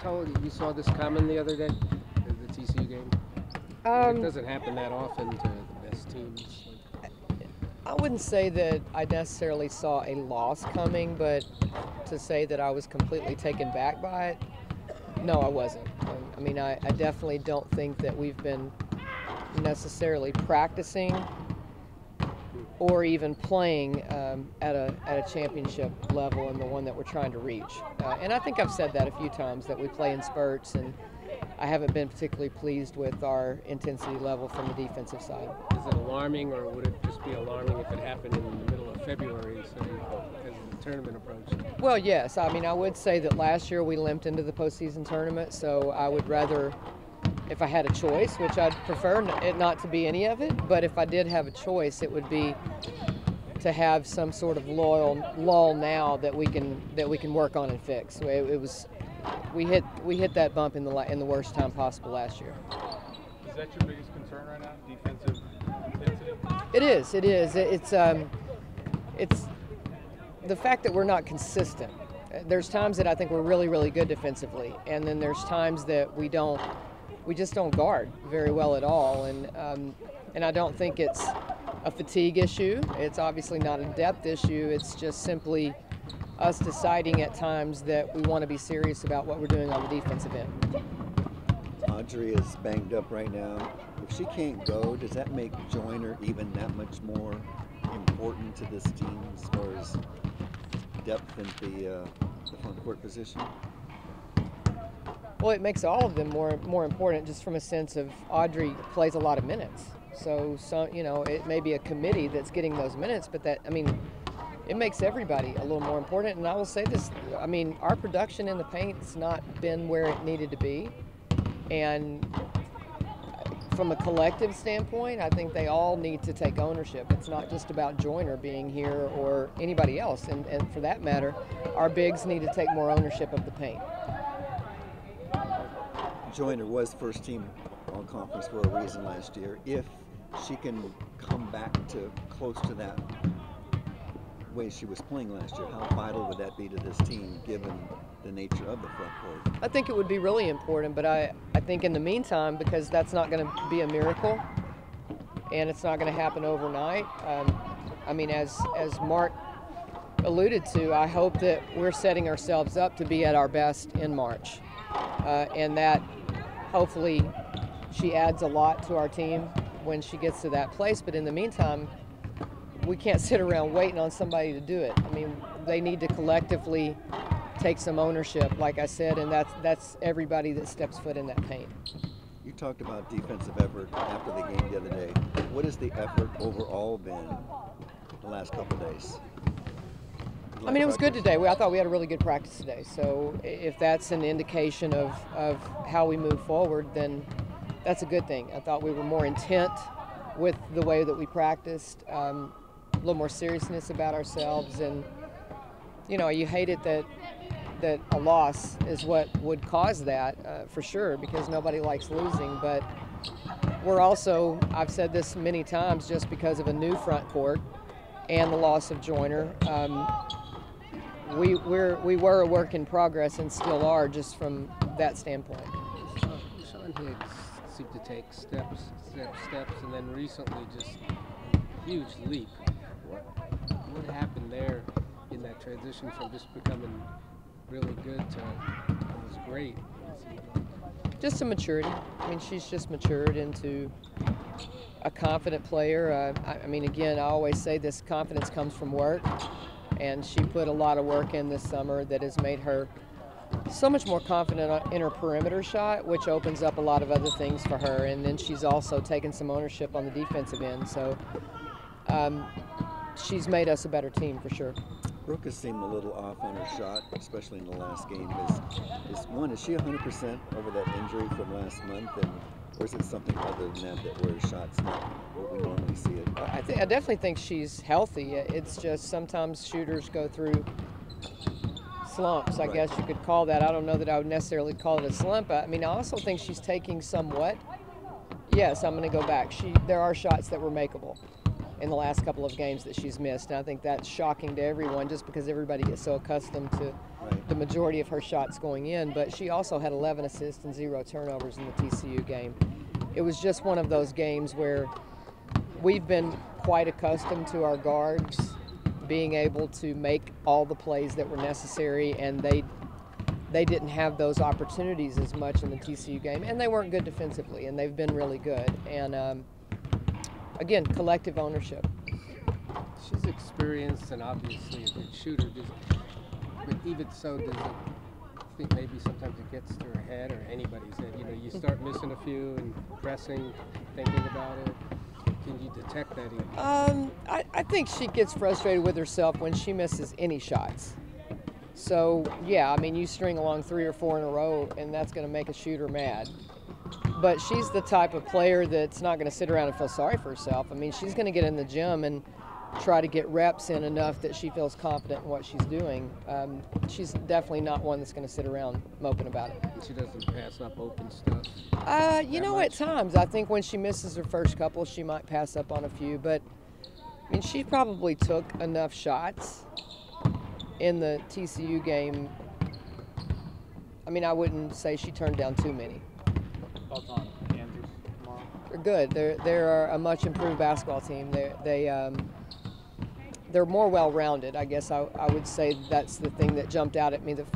how you saw this coming the other day, the TCU game? It doesn't happen that often to the best teams. I wouldn't say that I necessarily saw a loss coming, but to say that I was completely taken back by it, no, I wasn't. I mean, I definitely don't think that we've been necessarily practicing or even playing at a championship level and the one that we're trying to reach. And I think I've said that a few times, that we play in spurts, and I haven't been particularly pleased with our intensity level from the defensive side. Is it alarming, or would it just be alarming if it happened in the middle of February, so as the tournament approached? Well, yes. I mean, I would say that last year we limped into the postseason tournament, so I would rather, if I had a choice, which I'd prefer it not to be any of it, but if I did have a choice, it would be to have some sort of lull now that we can work on and fix. We hit that bump in the worst time possible last year. Is that your biggest concern right now, defensive intensity? It is. It's the fact that we're not consistent. There's times that I think we're really, really good defensively, and then there's times that we just don't guard very well at all. And I don't think it's a fatigue issue. It's obviously not a depth issue. It's just simply us deciding at times that we want to be serious about what we're doing on the defensive end. Audrey is banged up right now. If she can't go, does that make Joyner even that much more important to this team as far as depth in the front court position? Well, it makes all of them more important, just from a sense of Audrey plays a lot of minutes. So it may be a committee that's getting those minutes, but it makes everybody a little more important. And I will say this, I mean, our production in the paint's not been where it needed to be. And from a collective standpoint, I think they all need to take ownership. It's not just about Joyner being here or anybody else. And for that matter, our bigs need to take more ownership of the paint. Joyner was first team all conference for a reason last year. If she can come back to close to that way she was playing last year, how vital would that be to this team given the nature of the front court? I think it would be really important, but I think in the meantime, because that's not going to be a miracle and it's not going to happen overnight, I mean, as Mark alluded to, I hope that we're setting ourselves up to be at our best in March, and that hopefully she adds a lot to our team when she gets to that place. But in the meantime, we can't sit around waiting on somebody to do it. I mean, they need to collectively take some ownership, like I said, and that's everybody that steps foot in that paint. You talked about defensive effort after the game the other day. What has the effort overall been the last couple of days? I mean, it was good today. I thought we had a really good practice today. So if that's an indication of how we move forward, then that's a good thing. I thought we were more intent with the way that we practiced, a little more seriousness about ourselves. And, you hate it that a loss is what would cause that, for sure, because nobody likes losing. But we're also, I've said this many times, just because of a new front court and the loss of Joyner, we were a work in progress and still are, just from that standpoint. Sean Higgs seemed to take steps, and then recently just a huge leap. What happened there in that transition from just becoming really good to almost great? Just some maturity. I mean, she's just matured into a confident player. I mean, again, I always say this: confidence comes from work. And she put a lot of work in this summer that has made her so much more confident in her perimeter shot, which opens up a lot of other things for her. And then she's also taken some ownership on the defensive end. So she's made us a better team for sure. Brooke has seemed a little off on her shot, especially in the last game. Is she 100% over that injury from last month? Or is it something other than that where her shot's not what we normally see it? I definitely think she's healthy. It's just sometimes shooters go through slumps, I guess you could call that. I don't know that I would necessarily call it a slump. I mean, I also think she's taking somewhat. Yes, I'm going to go back. There are shots that were makeable. in the last couple of games that she's missed. And I think that's shocking to everyone just because everybody gets so accustomed to the majority of her shots going in. But she also had 11 assists and 0 turnovers in the TCU game. It was just one of those games where we've been quite accustomed to our guards being able to make all the plays that were necessary, and they didn't have those opportunities as much in the TCU game, and they weren't good defensively, and they've been really good. And again, collective ownership. She's experienced and obviously a good shooter, but even so, does it think maybe sometimes it gets to her head or anybody's head? You know, you start missing a few and pressing, thinking about it. Can you detect that even? I think she gets frustrated with herself when she misses any shots. So, yeah, I mean, you string along 3 or 4 in a row, and that's going to make a shooter mad. But she's the type of player that's not going to sit around and feel sorry for herself. I mean, she's going to get in the gym and try to get reps in enough that she feels confident in what she's doing. She's definitely not one that's going to sit around moping about it. She doesn't pass up open stuff? You know, at times, I think when she misses her first couple, she might pass up on a few. But, I mean, she probably took enough shots in the TCU game. I mean, I wouldn't say she turned down too many. Thoughts on Kansas tomorrow? They're good. They're a much improved basketball team. They're more well-rounded. I guess I would say that's the thing that jumped out at me the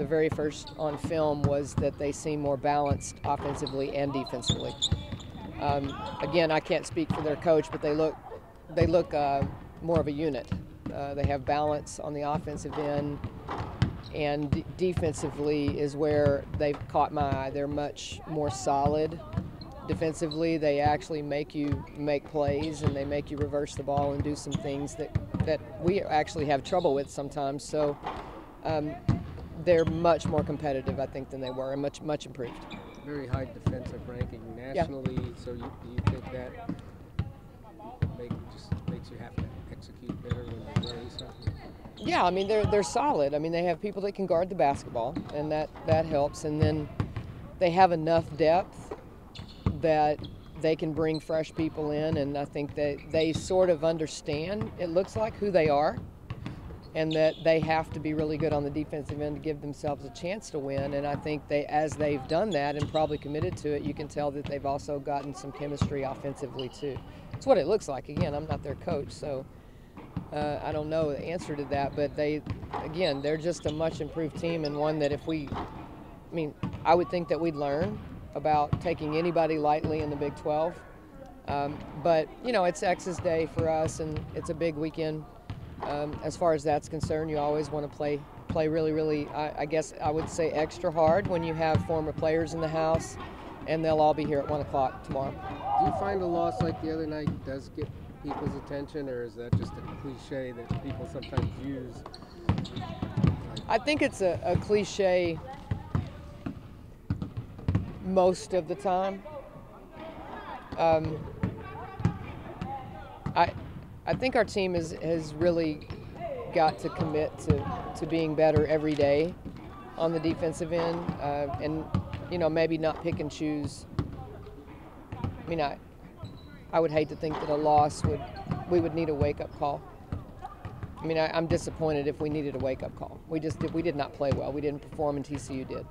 very first on film was that they seem more balanced offensively and defensively. Again, I can't speak for their coach, but they look more of a unit. They have balance on the offensive end, and defensively is where they've caught my eye. They're much more solid defensively. They actually make you make plays, and they make you reverse the ball and do some things that we actually have trouble with sometimes. So they're much more competitive, I think, than they were, and much improved. Very high defensive ranking nationally, yeah. So you think that just makes you have to execute better when they play something? Yeah, I mean, they're solid. I mean, they have people that can guard the basketball, and that helps. And then they have enough depth that they can bring fresh people in, and I think that they sort of understand, it looks like, who they are, and that they have to be really good on the defensive end to give themselves a chance to win. And I think as they've done that and probably committed to it, you can tell that they've also gotten some chemistry offensively too. It's what it looks like. Again, I'm not their coach, so I don't know the answer to that, but they're just a much improved team, and one that I would think that we'd learn about taking anybody lightly in the Big 12. But, you know, it's X's Day for us, and it's a big weekend. As far as that's concerned, you always want to play really, really, I guess I would say extra hard when you have former players in the house, and they'll all be here at 1 o'clock tomorrow. Do you find a loss like the other night does get people's attention, or is that just a cliche that people sometimes use? I think it's a cliche most of the time. I think our team has really got to commit to being better every day on the defensive end, and you know, maybe not pick and choose. I mean, I would hate to think that a loss we would need a wake-up call. I mean, I'm disappointed if we needed a wake-up call. We did not play well. We didn't perform, and TCU did.